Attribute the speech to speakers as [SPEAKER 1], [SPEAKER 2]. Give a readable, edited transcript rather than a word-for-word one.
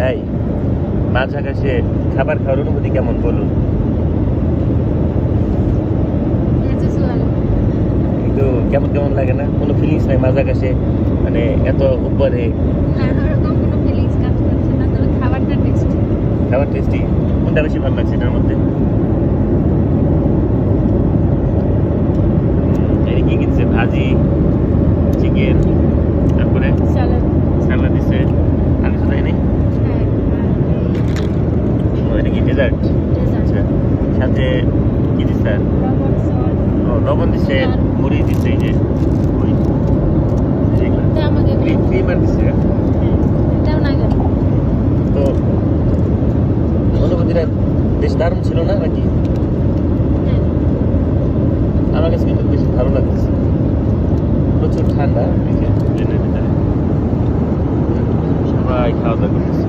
[SPEAKER 1] এই মাঝ আকাশে খাবার খাওয়ার অনুভূতি কেমন বলুন? একটু কেমন কেমন লাগে না? কোনো ফিলিংস নাই মাঝ আকাশে, মানে এত উপরে? খাবার টেস্টি। কোনটা বেশি ভালো লাগছে এটার মধ্যে? কি কিনছে? ভাজি, চিকেন, তারপরে সালাদ দিছে, আর কিছু দেয়নি? এটা কি ডেজার্ট? আচ্ছা, সাথে কি দিচ্ছে? লবণ দিচ্ছে, মরিচ দিচ্ছে, এই যে ক্রিম আর দিচ্ছে। তো অনুভূতিটা বেশ দারুণ ছিল না নাকি? আমার কাছে কিন্তু বেশ ভালো লাগছে। প্রচুর ঠান্ডা, সবাই খাওয়া দাওয়া করতেছে।